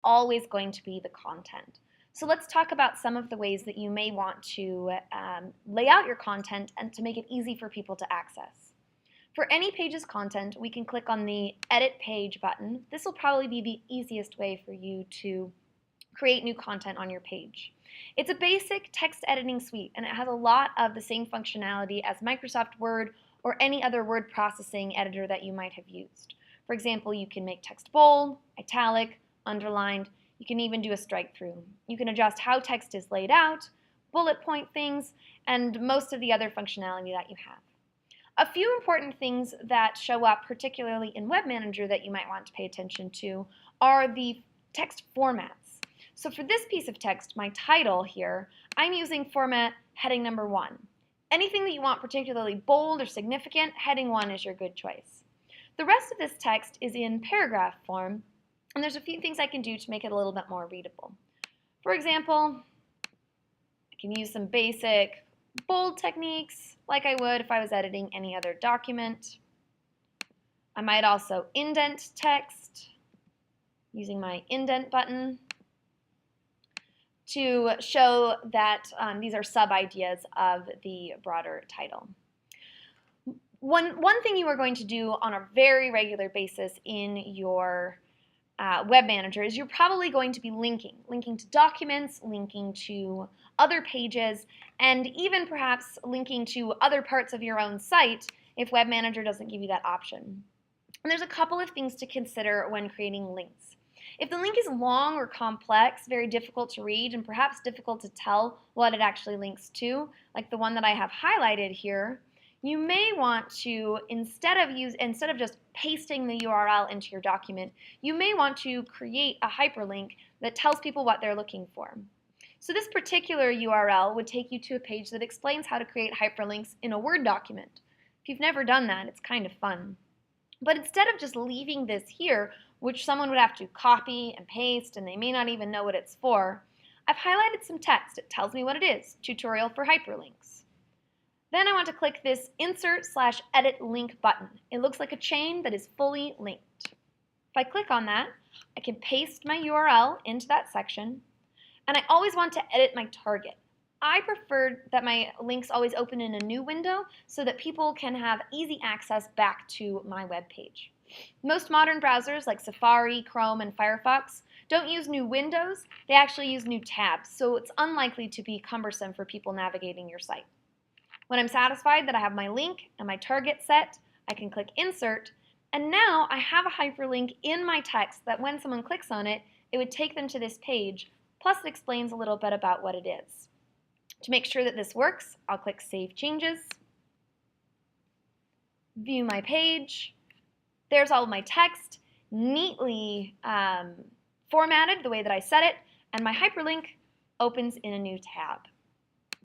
always going to be the content. So let's talk about some of the ways that you may want to lay out your content and to make it easy for people to access. For any page's content, we can click on the Edit Page button. This will probably be the easiest way for you to create new content on your page. It's a basic text editing suite, and it has a lot of the same functionality as Microsoft Word or any other word processing editor that you might have used. For example, you can make text bold, italic, underlined. You can even do a strike through. You can adjust how text is laid out, bullet point things, and most of the other functionality that you have. A few important things that show up particularly in WebManager that you might want to pay attention to are the text formats. So for this piece of text, my title here, I'm using format heading number 1. Anything that you want particularly bold or significant, heading 1 is your good choice. The rest of this text is in paragraph form, and there's a few things I can do to make it a little bit more readable. For example, I can use some basic bold techniques like I would if I was editing any other document. I might also indent text using my indent button to show that these are sub-ideas of the broader title. One thing you are going to do on a very regular basis in your WebManager is you're probably going to be linking to documents, linking to other pages, and even perhaps linking to other parts of your own site if WebManager doesn't give you that option. And there's a couple of things to consider when creating links. If the link is long or complex, very difficult to read, and perhaps difficult to tell what it actually links to, like the one that I have highlighted here, you may want to, instead of just pasting the URL into your document, you may want to create a hyperlink that tells people what they're looking for. So this particular URL would take you to a page that explains how to create hyperlinks in a Word document. If you've never done that, it's kind of fun. But instead of just leaving this here, which someone would have to copy and paste, and they may not even know what it's for, I've highlighted some text. It tells me what it is, tutorial for hyperlinks. Then I want to click this Insert/Edit Link button. It looks like a chain that is fully linked. If I click on that, I can paste my URL into that section, and I always want to edit my target. I prefer that my links always open in a new window so that people can have easy access back to my web page. Most modern browsers like Safari, Chrome, and Firefox don't use new windows, they actually use new tabs, so it's unlikely to be cumbersome for people navigating your site. When I'm satisfied that I have my link and my target set, I can click Insert, and now I have a hyperlink in my text that when someone clicks on it, it would take them to this page, plus it explains a little bit about what it is. To make sure that this works, I'll click Save Changes, view my page. There's all of my text, neatly formatted the way that I set it, and my hyperlink opens in a new tab.